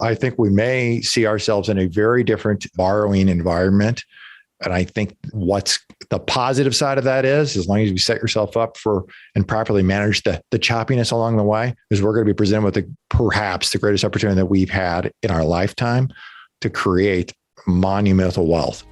I think we may see ourselves in a very different borrowing environment. And I think what's the positive side of that is, as long as you set yourself up for and properly manage the choppiness along the way, is we're going to be presented with perhaps the greatest opportunity that we've had in our lifetime to create monumental wealth.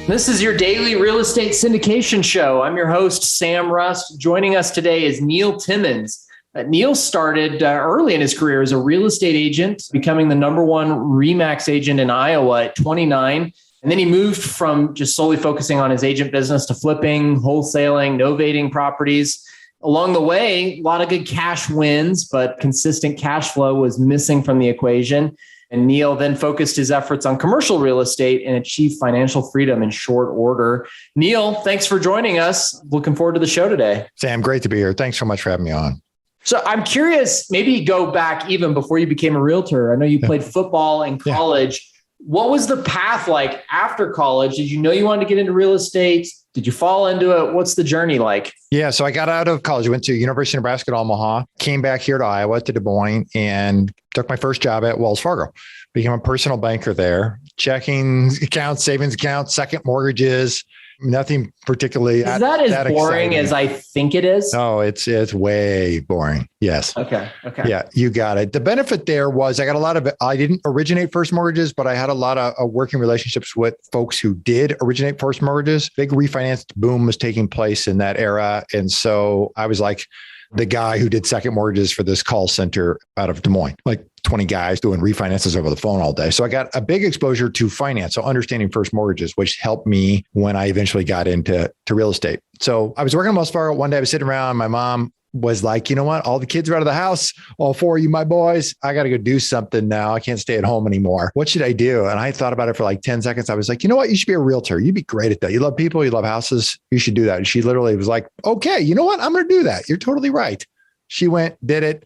This is your daily real estate syndication show. I'm your host, Sam Rust. Joining us today is Neil Timmins. Neil started early in his career as a real estate agent, becoming the number one RE/MAX agent in Iowa at 29. And then he moved from just solely focusing on his agent business to flipping, wholesaling, novating properties. Along the way, a lot of good cash wins, but consistent cash flow was missing from the equation. And Neil then focused his efforts on commercial real estate and achieved financial freedom in short order. Neil, thanks for joining us. Looking forward to the show today. Sam, great to be here. Thanks so much for having me on. So I'm curious, maybe go back even before you became a realtor. I know you played football in college. Yeah. What was the path like after college? Did you know you wanted to get into real estate? Did you fall into it? What's the journey like? Yeah, so I got out of college, went to University of Nebraska at Omaha, came back here to Iowa, to Des Moines, and took my first job at Wells Fargo. Became a personal banker there, checking accounts, savings accounts, second mortgages. Nothing particularly. Is that as boring as I think it is? No, it's way boring. Yes. Okay. Yeah, you got it. The benefit there was I didn't originate first mortgages, but I had a lot of working relationships with folks who did originate first mortgages. Big refinance boom was taking place in that era. And so I was like the guy who did second mortgages for this call center out of Des Moines, like 20 guys doing refinances over the phone all day. So I got a big exposure to finance, so understanding first mortgages, which helped me when I eventually got into real estate. So I was working at Wells Fargo. One day I was sitting around, my mom was like, you know what? All the kids are out of the house. All four of you, my boys, I got to go do something now. I can't stay at home anymore. What should I do? And I thought about it for like 10 seconds. I was like, you know what? You should be a realtor. You'd be great at that. You love people. You love houses. You should do that. And she literally was like, okay, you know what? I'm going to do that. You're totally right. She went, did it,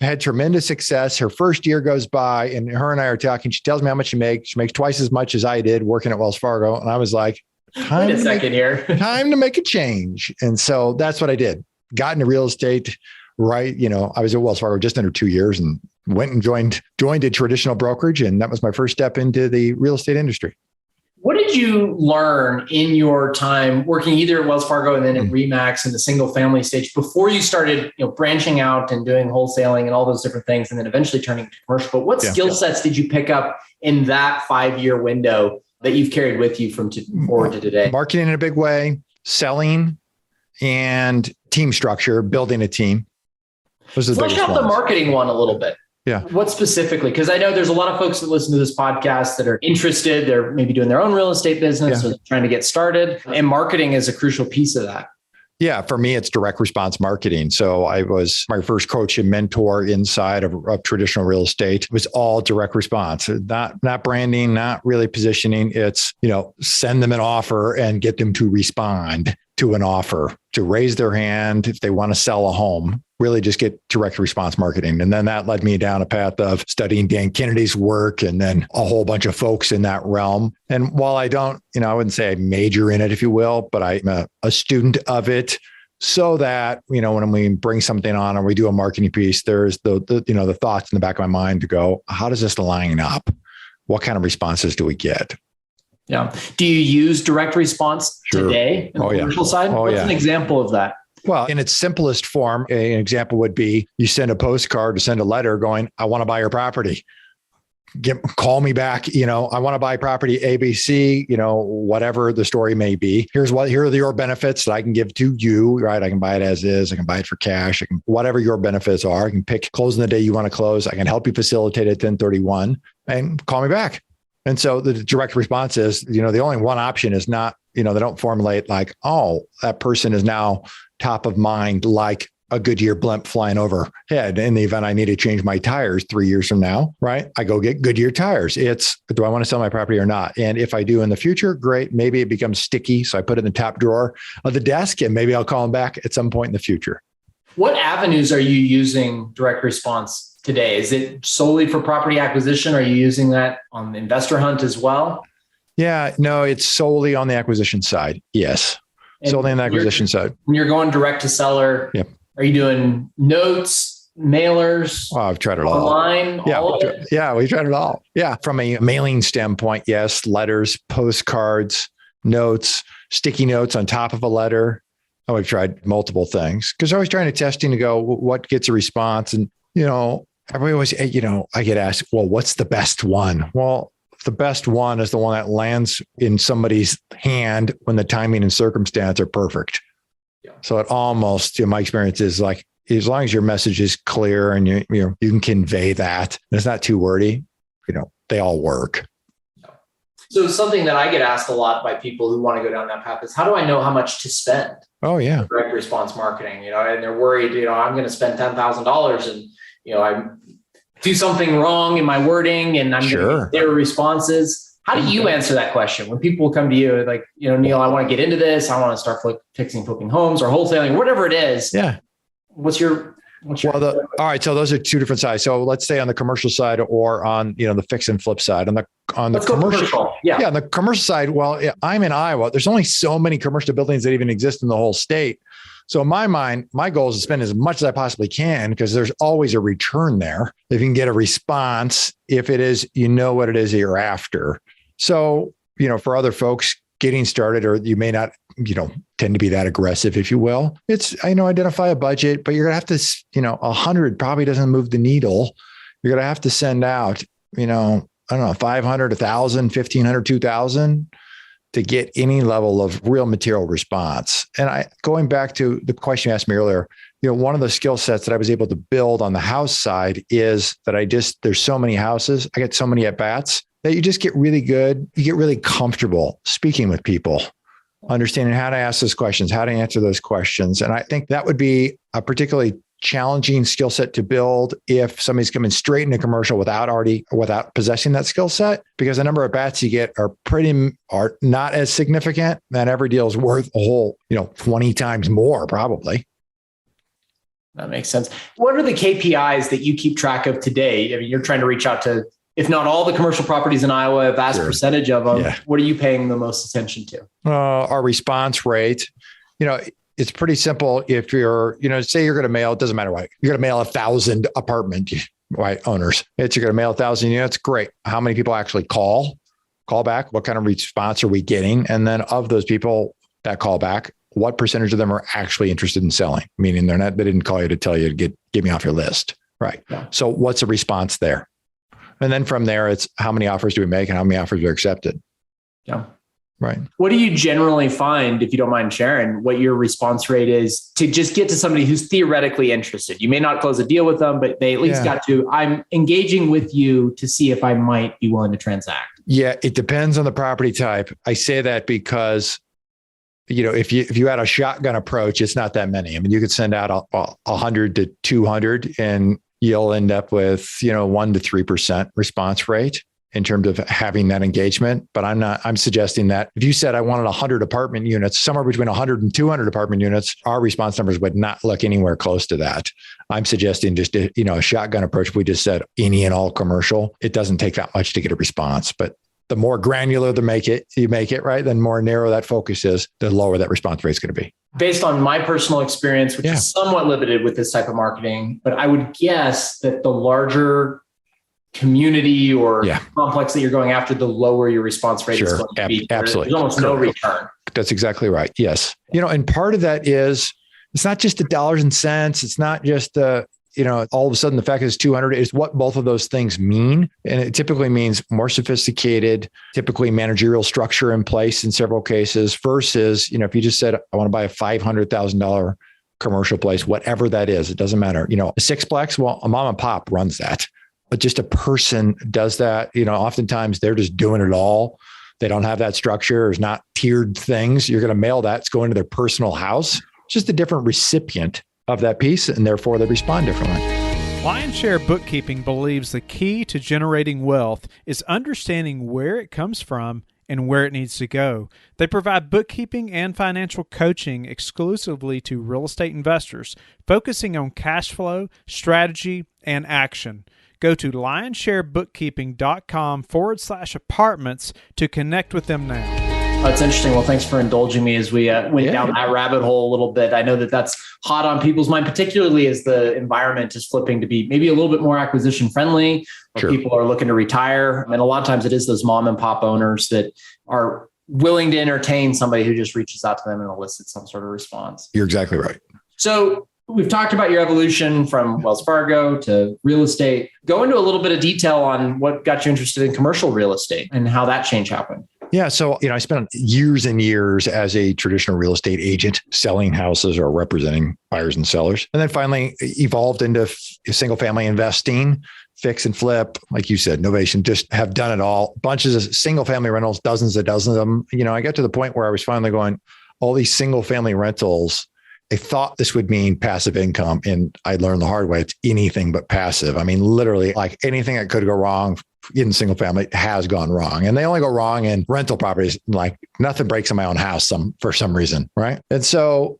had tremendous success. Her first year goes by and her and I are talking. She tells me how much she makes. She makes twice as much as I did working at Wells Fargo. And I was like, wait a second here. Time to make a change. And so that's what I did. Got into real estate, right? I was at Wells Fargo just under 2 years and went and joined a traditional brokerage. And that was my first step into the real estate industry. What did you learn in your time working either at Wells Fargo and then at RE/MAX in the single family stage before you started, branching out and doing wholesaling and all those different things, and then eventually turning to commercial? But what skill sets did you pick up in that 5-year window that you've carried with you from forward to today? Marketing in a big way, selling, and team structure, building a team. Flesh out the marketing one a little bit. Yeah. What specifically? Because I know there's a lot of folks that listen to this podcast that are interested. They're maybe doing their own real estate business or trying to get started. And marketing is a crucial piece of that. Yeah. For me, it's direct response marketing. So I was my first coach and mentor inside of traditional real estate. It was all direct response, not branding, not really positioning. It's, send them an offer and get them to respond to an offer, to raise their hand if they want to sell a home. Really just get direct response marketing. And then that led me down a path of studying Dan Kennedy's work and then a whole bunch of folks in that realm. And while I don't, I wouldn't say I major in it, if you will, but I'm a student of it so that, when we bring something on or we do a marketing piece, there's the thoughts in the back of my mind to go, how does this line up? What kind of responses do we get? Yeah. Do you use direct response today on the commercial side? What's an example of that? Well, in its simplest form, an example would be you send a postcard or send a letter going, I want to buy your property. Call me back. I want to buy property ABC, whatever the story may be. Here are your benefits that I can give to you, right? I can buy it as is. I can buy it for cash. Whatever your benefits are, I can pick closing the day you want to close. I can help you facilitate at 1031 and call me back. And so the direct response is, the only one option is not, they don't formulate like, oh, that person is now top of mind, like a Goodyear blimp flying overhead. In the event I need to change my tires 3 years from now, right? I go get Goodyear tires. It's, do I want to sell my property or not? And if I do in the future, great. Maybe it becomes sticky. So I put it in the top drawer of the desk and maybe I'll call them back at some point in the future. What avenues are you using direct response today? Is it solely for property acquisition? Are you using that on the investor hunt as well? Yeah, no, it's solely on the acquisition side. Yes. Solely on the acquisition side. When you're going direct to seller, are you doing notes, mailers, Oh, I've tried it all. online, Yeah, all of it? yeah, we tried it all. Yeah, from a mailing standpoint, yes, letters, postcards, notes, sticky notes on top of a letter. Oh, we've tried multiple things because I was trying to testing to go, what gets a response? And, everybody always, I get asked, well, what's the best one? Well, the best one is the one that lands in somebody's hand when the timing and circumstance are perfect. Yeah. So it almost, my experience is like, as long as your message is clear and you can convey that, and it's not too wordy, they all work. So something that I get asked a lot by people who want to go down that path is, how do I know how much to spend? Oh yeah. Direct response marketing, and they're worried, I'm going to spend $10,000 and, I do something wrong in my wording and I'm going to get their responses. How do you answer that question when people come to you like, Neil, I want to get into this. I want to start flipping homes or wholesaling, whatever it is. Yeah. What's your all right. So those are two different sides. So let's say on the commercial side or on, the fix and flip side. On the commercial. Yeah. On the commercial side. Well, I'm in Iowa. There's only so many commercial buildings that even exist in the whole state. So in my mind, my goal is to spend as much as I possibly can because there's always a return there. If you can get a response, if it is, what it is that you're after. So, for other folks getting started, or you may not, tend to be that aggressive, if you will. It's, identify a budget, but you're going to have to, 100 probably doesn't move the needle. You're going to have to send out, I don't know, 500, 1,000, 1,500, 2,000 to get any level of real material response. And going back to the question you asked me earlier, one of the skill sets that I was able to build on the house side is that there's so many houses, I get so many at bats that you just get really good. You get really comfortable speaking with people, understanding how to ask those questions, how to answer those questions. And I think that would be a particularly challenging skill set to build if somebody's coming straight into commercial without possessing that skill set, because the number of bats you get are not as significant, and every deal is worth a whole, 20 times more probably. That makes sense. What are the KPIs that you keep track of today? I mean, you're trying to reach out to, if not all the commercial properties in Iowa, a vast percentage of them. Yeah. What are you paying the most attention to? Our response rate, it's pretty simple. If you're, say you're going to mail, it doesn't matter what, you're going to mail 1,000 apartment owners. You're going to mail 1,000 units. Great. How many people actually call back? What kind of response are we getting? And then of those people that call back, what percentage of them are actually interested in selling? Meaning they didn't call you to tell you to get me off your list. Right. Yeah. So what's the response there? And then from there, it's how many offers do we make and how many offers are accepted? Yeah. Right. What do you generally find, if you don't mind sharing, what your response rate is to just get to somebody who's theoretically interested? You may not close a deal with them, but they at least got to, I'm engaging with you to see if I might be willing to transact. Yeah, it depends on the property type. I say that because, if you had a shotgun approach, it's not that many. I mean, you could send out 100 to 200 and you'll end up with, 1 to 3% response rate in terms of having that engagement. But I'm suggesting that if you said I wanted 100 apartment units, somewhere between 100 and 200 apartment units, our response numbers would not look anywhere close to that. I'm suggesting just, a shotgun approach. We just said any and all commercial. It doesn't take that much to get a response, but the more granular you make it, right, then more narrow that focus is, the lower that response rate is going to be. Based on my personal experience, which is somewhat limited with this type of marketing, but I would guess that the larger community or complex that you're going after, the lower your response rate is going to be. Absolutely. There's almost no return. That's exactly right. Yes. And part of that is, it's not just the dollars and cents. It's not just all of a sudden the fact that it's 200 is what both of those things mean. And it typically means more sophisticated, typically managerial structure in place in several cases versus, if you just said, I want to buy a $500,000 commercial place, whatever that is, it doesn't matter. A sixplex, well, a mom and pop runs that, but just a person does that. Oftentimes they're just doing it all. They don't have that structure. There's not tiered things. You're going to mail that. It's going to their personal house. It's just a different recipient of that piece, and therefore they respond differently. Lionshare Bookkeeping believes the key to generating wealth is understanding where it comes from and where it needs to go. They provide bookkeeping and financial coaching exclusively to real estate investors, focusing on cash flow, strategy, and action. Go to lionsharebookkeeping.com/apartments to connect with them now. That's interesting. Well, thanks for indulging me as we went down that rabbit hole a little bit. I know that that's hot on people's mind, particularly as the environment is flipping to be maybe a little bit more acquisition friendly, or people are looking to retire. And a lot of times it is those mom and pop owners that are willing to entertain somebody who just reaches out to them and elicits some sort of response. You're exactly right. So we've talked about your evolution from Wells Fargo to real estate. Go into a little bit of detail on what got you interested in commercial real estate and how that change happened. Yeah. So, I spent years and years as a traditional real estate agent selling houses or representing buyers and sellers. And then finally evolved into single family investing, fix and flip. Like you said, novation, just have done it all. Bunches of single family rentals, dozens of them. I got to the point where I was finally going, all these single family rentals, I thought this would mean passive income. And I learned the hard way. It's anything but passive. I mean, literally like anything that could go wrong in single family has gone wrong. And they only go wrong in rental properties. Like nothing breaks in my own house for some reason. Right. And so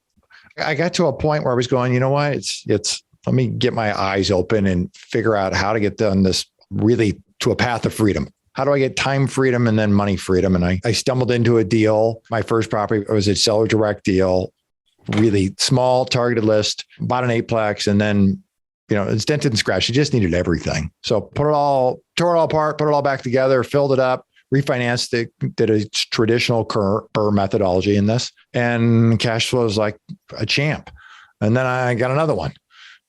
I got to a point where I was going, you know what? It's let me get my eyes open and figure out how to get done this really to a path of freedom. How do I get time freedom and then money freedom? And I stumbled into a deal. My first property was a seller direct deal, really small targeted list, bought an 8-plex, and then it's dented and scratched. It just needed everything. So tore it all apart, put it all back together, filled it up, refinanced it, did a traditional CRE methodology in this, and cash flow is like a champ. And then I got another one.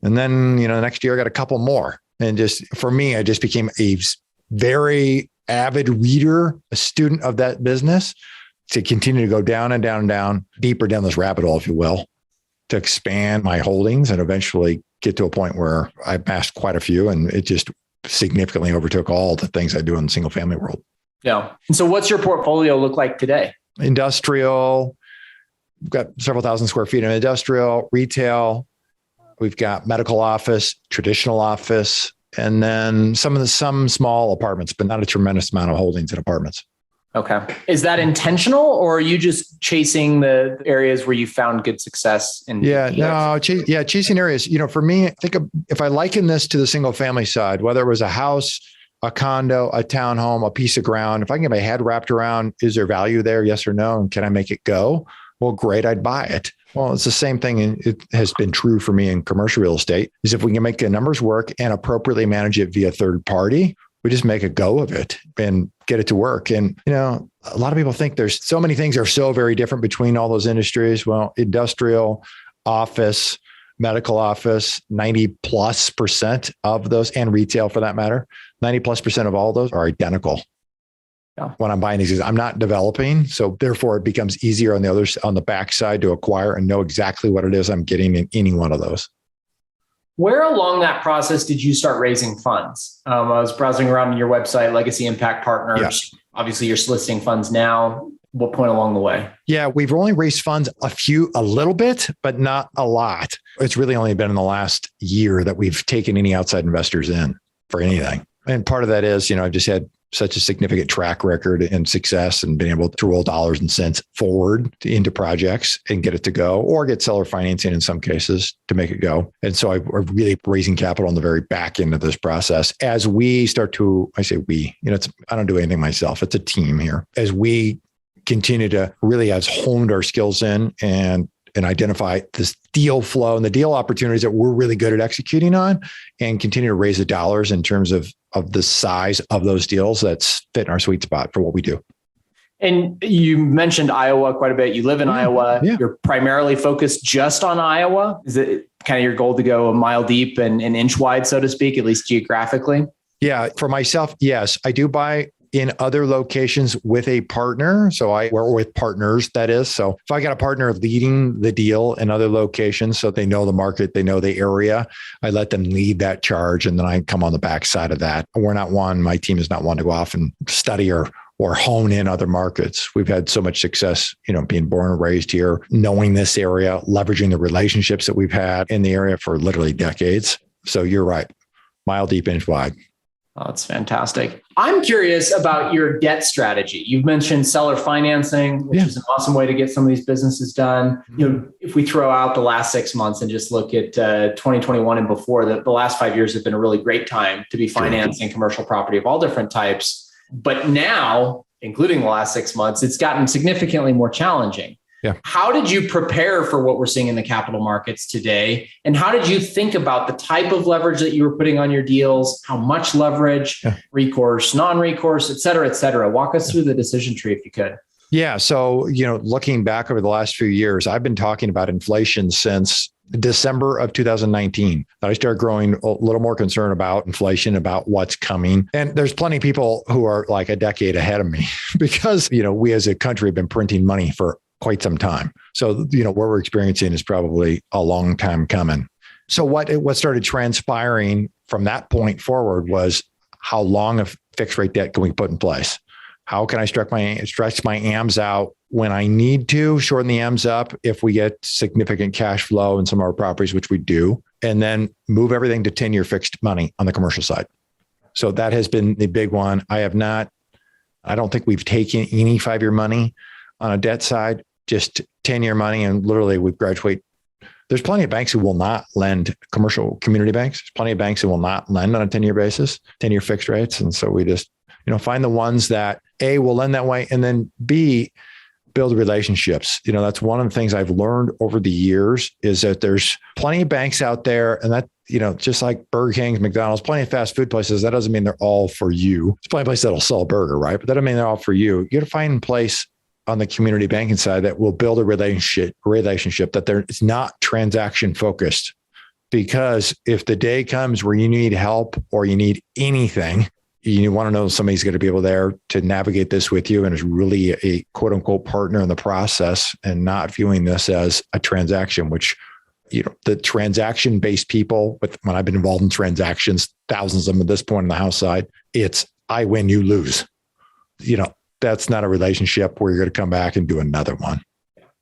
And then, the next year I got a couple more. And just for me, I just became a very avid reader, a student of that business to continue to go down and down and down, deeper down this rabbit hole, if you will, to expand my holdings and eventually get to a point where I amassed quite a few, and it just significantly overtook all the things I do in the single family world. Yeah. And so what's your portfolio look like today? Industrial. We've got several thousand square feet of industrial, retail. We've got medical office, traditional office, and then some small apartments, but not a tremendous amount of holdings in apartments. Okay. Is that intentional, or are you just chasing the areas where you found good success? Chasing areas. For me, I think if I liken this to the single family side, whether it was a house, a condo, a townhome, a piece of ground, if I can get my head wrapped around, is there value there? Yes or no? And can I make it go? Well, great. I'd buy it. Well, it's the same thing. And it has been true for me in commercial real estate is if we can make the numbers work and appropriately manage it via third party, we just make a go of it and get it to work. And, a lot of people think there's so many things are so very different between all those industries. Well, industrial, office, medical office, 90+% of those, and retail for that matter, 90+% of all those are identical. Yeah. When I'm buying these, I'm not developing. So therefore it becomes easier on the backside to acquire and know exactly what it is I'm getting in any one of those. Where along that process did you start raising funds? I was browsing around on your website, Legacy Impact Partners. Yeah. Obviously, you're soliciting funds now. What point along the way? Yeah, we've only raised funds a little bit, but not a lot. It's really only been in the last year that we've taken any outside investors in for anything. And part of that is, I've just had such a significant track record and success and been able to roll dollars and cents forward into projects and get it to go, or get seller financing in some cases to make it go. And so we're really raising capital on the very back end of this process. As we start to, I say we, I don't do anything myself. It's a team here. As we continue to really have honed our skills in and identify this deal flow and the deal opportunities that we're really good at executing on, and continue to raise the dollars in terms of the size of those deals that's fit in our sweet spot for what we do. And you mentioned Iowa quite a bit. You live in Iowa. Yeah. You're primarily focused just on Iowa. Is it kind of your goal to go a mile deep and an inch wide, so to speak, at least geographically? Yeah. For myself, yes, I do buy in other locations with a partner. So I work with partners, that is. So if I got a partner leading the deal in other locations, so they know the market, they know the area, I let them lead that charge. And then I come on the backside of that. My team is not one to go off and study or hone in other markets. We've had so much success, being born and raised here, knowing this area, leveraging the relationships that we've had in the area for literally decades. So you're right. Mile deep, inch wide. Oh, that's fantastic. I'm curious about your debt strategy. You've mentioned seller financing, which is an awesome way to get some of these businesses done. If we throw out the last 6 months and just look at 2021 and before, the last 5 years have been a really great time to be financing commercial property of all different types. But now including the last 6 months, it's gotten significantly more challenging. Yeah. How did you prepare for what we're seeing in the capital markets today? And how did you think about the type of leverage that you were putting on your deals? How much leverage, recourse, non-recourse, et cetera, et cetera? Walk us through the decision tree if you could. Yeah. So, looking back over the last few years, I've been talking about inflation since December of 2019. I started growing a little more concerned about inflation, about what's coming. And there's plenty of people who are like a decade ahead of me because, we as a country have been printing money for quite some time. So, what we're experiencing is probably a long time coming. So what started transpiring from that point forward was how long of fixed rate debt can we put in place? How can I stretch my AMs out when I need to, shorten the AMs up if we get significant cash flow in some of our properties, which we do, and then move everything to 10-year fixed money on the commercial side. So that has been the big one. I don't think we've taken any 5-year money on a debt side, just 10-year money. And literally we graduate. There's plenty of banks who will not lend, commercial community banks. There's plenty of banks who will not lend on a 10-year basis, 10-year fixed rates. And so we just, find the ones that A, will lend that way, and then B, build relationships. That's one of the things I've learned over the years is that there's plenty of banks out there, and that, just like Burger King's, McDonald's, plenty of fast food places. That doesn't mean they're all for you. There's plenty of places that'll sell a burger, right? But that doesn't mean they're all for you. You got to find a place on the community banking side that will build a relationship that it's not transaction focused. Because if the day comes where you need help or you need anything, you want to know somebody's going to be able there to navigate this with you and is really a quote unquote partner in the process and not viewing this as a transaction, which, the transaction based people, when I've been involved in transactions, thousands of them at this point on the house side, it's I win, you lose. That's not a relationship where you're going to come back and do another one.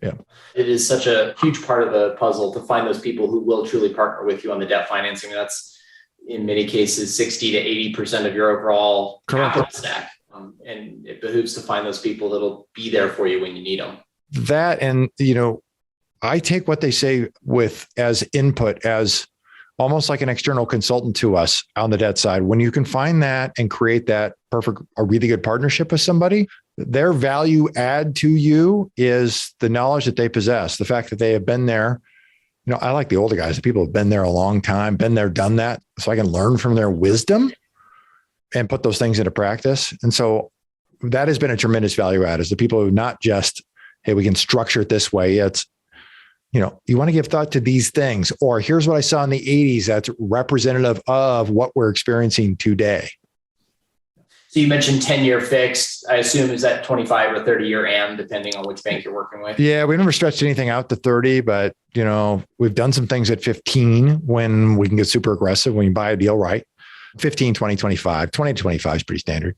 Yeah. It is such a huge part of the puzzle to find those people who will truly partner with you on the debt financing. That's in many cases 60 to 80% of your overall capital stack. And it behooves to find those people that'll be there for you when you need them. That, and, I take what they say as input, as almost like an external consultant to us on the debt side. When you can find that and create a really good partnership with somebody, their value add to you is the knowledge that they possess, the fact that they have been there. I like the older guys, the people who have been there a long time, been there, done that, so I can learn from their wisdom and put those things into practice. And so that has been a tremendous value add, is the people who not just, hey, we can structure it this way. It's, you want to give thought to these things, or here's what I saw in the 80s that's representative of what we're experiencing today. So you mentioned 10-year fixed. I assume is that 25 or 30-year AM, depending on which bank you're working with? Yeah, we've never stretched anything out to 30, but we've done some things at 15 when we can get super aggressive when you buy a deal right. 15, 20, 25. 20 to 25 is pretty standard.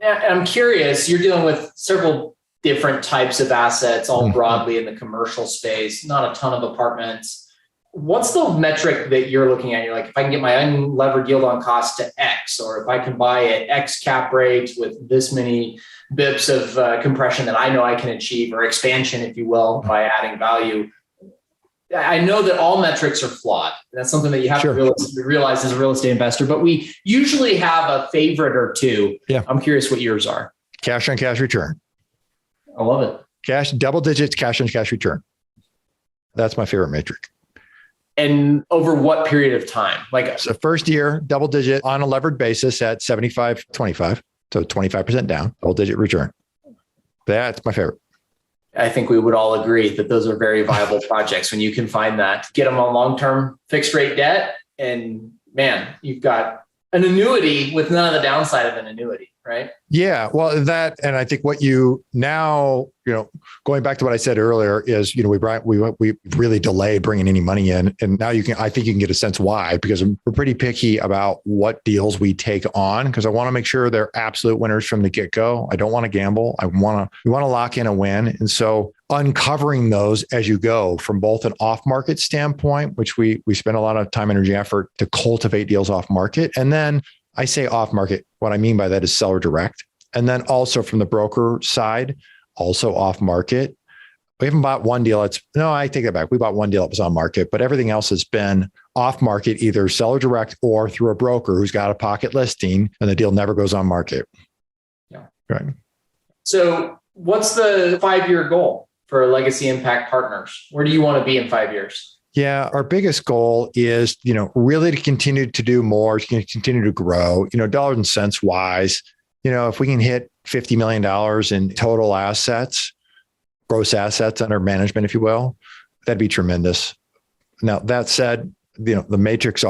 Yeah, I'm curious, you're dealing with several different types of assets, all broadly in the commercial space, not a ton of apartments. What's the metric that you're looking at? You're like, if I can get my unlevered yield on cost to X, or if I can buy at X cap rate with this many bips of compression that I know I can achieve, or expansion, if you will, by adding value. I know that all metrics are flawed. That's something that you have to realize as a real estate investor, but we usually have a favorite or two. Yeah. I'm curious what yours are. Cash on cash return. I love it. Cash, double digits, cash on cash return. That's my favorite metric. And over what period of time? So first year, double digit on a levered basis at 75-25. So 25% down, double digit return. That's my favorite. I think we would all agree that those are very viable projects when you can find that. Get them on long-term fixed rate debt, and man, you've got an annuity with none of the downside of an annuity, right? Yeah. Well, that, and I think what you now, going back to what I said earlier is, we really delay bringing any money in, and now I think you can get a sense why, because we're pretty picky about what deals we take on, because I want to make sure they're absolute winners from the get-go. I don't want to gamble. We want to lock in a win. And so uncovering those as you go from both an off-market standpoint, which we spend a lot of time, energy, effort to cultivate deals off-market. And then I say off-market, what I mean by that is seller direct. And then also from the broker side, also off-market. We haven't bought one deal. I take that back. We bought one deal that was on market, but everything else has been off-market, either seller direct or through a broker who's got a pocket listing, and the deal never goes on market. Yeah. Right. So what's the 5-year goal for Legacy Impact Partners? Where do you want to be in 5 years? Yeah, our biggest goal is, really to continue to do more, to continue to grow, dollars and cents wise. If we can hit $50 million in total assets, gross assets under management, if you will, that'd be tremendous. Now, that said, the matrix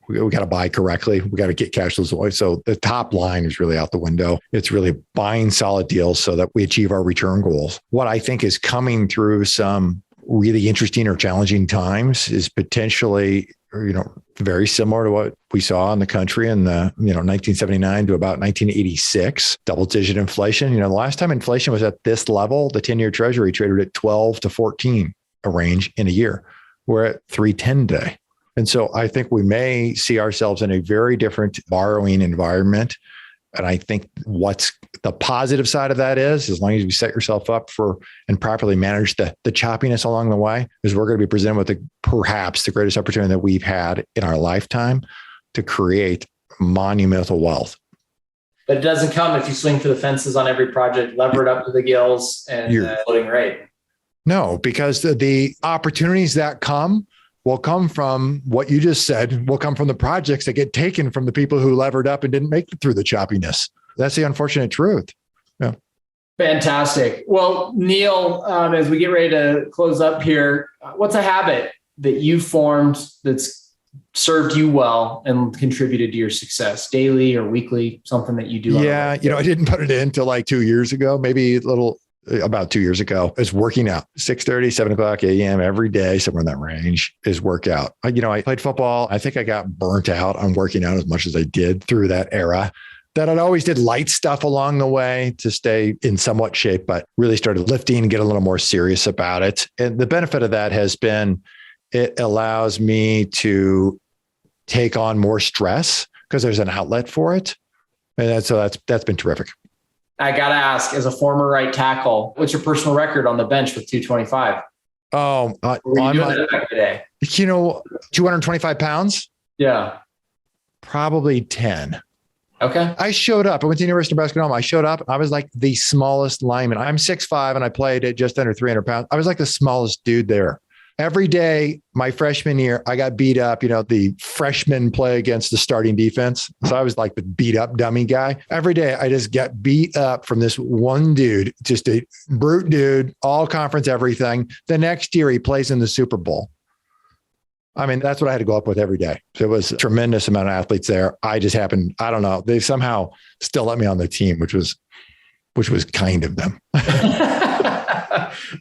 we got to buy correctly. We got to get cash flows away. So the top line is really out the window. It's really buying solid deals so that we achieve our return goals. What I think is coming through some really interesting or challenging times is potentially, very similar to what we saw in the country in the, 1979 to about 1986, double-digit inflation. The last time inflation was at this level, the 10-year Treasury traded at 12 to 14, a range in a year. We're at 310 today. And so I think we may see ourselves in a very different borrowing environment. And I think what's the positive side of that is, as long as you set yourself up for and properly manage the choppiness along the way, is we're going to be presented with perhaps the greatest opportunity that we've had in our lifetime to create monumental wealth. But it doesn't come if you swing for the fences on every project, lever it up to the gills and floating rate. No, because the opportunities that will come from what you just said, will come from the projects that get taken from the people who levered up and didn't make it through the choppiness. That's the unfortunate truth. Yeah. Fantastic. Well, Neil, as we get ready to close up here, what's a habit that you formed that's served you well and contributed to your success, daily or weekly, something that you do? Yeah. I didn't put it in until like 2 years ago, maybe about 2 years ago, is working out. 6:30, 7 o'clock a.m. every day, somewhere in that range is workout. I played football. I think I got burnt out on working out as much as I did through that era. That I always did light stuff along the way to stay in somewhat shape, but really started lifting and get a little more serious about it. And the benefit of that has been, it allows me to take on more stress because there's an outlet for it. And that's been terrific. I got to ask, as a former right tackle, what's your personal record on the bench with 225? Oh, what were you doing back today? 225 pounds? Yeah. Probably 10. Okay. I showed up. I went to the University of Nebraska. I showed up. I was like the smallest lineman. I'm 6'5" and I played at just under 300 pounds. I was like the smallest dude there. Every day, my freshman year, I got beat up. The freshmen play against the starting defense. So I was like the beat up dummy guy. Every day, I just got beat up from this one dude, just a brute dude, all conference, everything. The next year, he plays in the Super Bowl. I mean, that's what I had to go up with every day. So it was a tremendous amount of athletes there. I just happened, I don't know, they somehow still let me on the team, which was kind of them.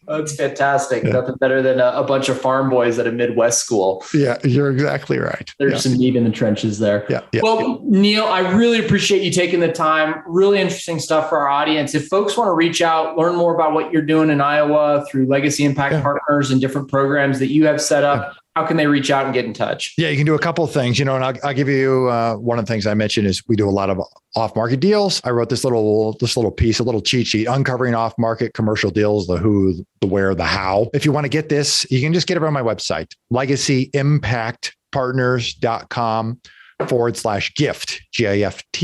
That's fantastic. Yeah. Nothing better than a bunch of farm boys at a Midwest school. Yeah, you're exactly right. There's some meat in the trenches there. Yeah. Well, Neil, I really appreciate you taking the time. Really interesting stuff for our audience. If folks want to reach out, learn more about what you're doing in Iowa through Legacy Impact Partners and different programs that you have set up, how can they reach out and get in touch? Yeah, you can do a couple of things, and I'll give you one of the things I mentioned is we do a lot of off-market deals. I wrote this little piece, a little cheat sheet, uncovering off-market commercial deals, the who, the where, the how. If you want to get this, you can just get it on my website, legacyimpactpartners.com/gift, GIFT.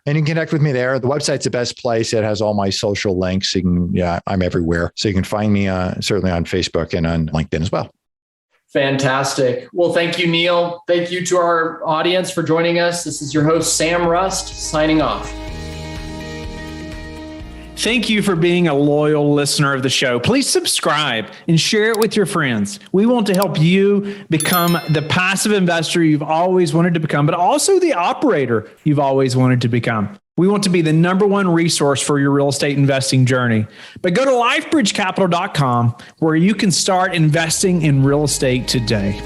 And you can connect with me there. The website's the best place. It has all my social links. I'm everywhere. So you can find me certainly on Facebook and on LinkedIn as well. Fantastic. Well, thank you, Neil. Thank you to our audience for joining us. This is your host, Sam Rust, signing off. Thank you for being a loyal listener of the show. Please subscribe and share it with your friends. We want to help you become the passive investor you've always wanted to become, but also the operator you've always wanted to become. We want to be the number one resource for your real estate investing journey. But go to lifebridgecapital.com where you can start investing in real estate today.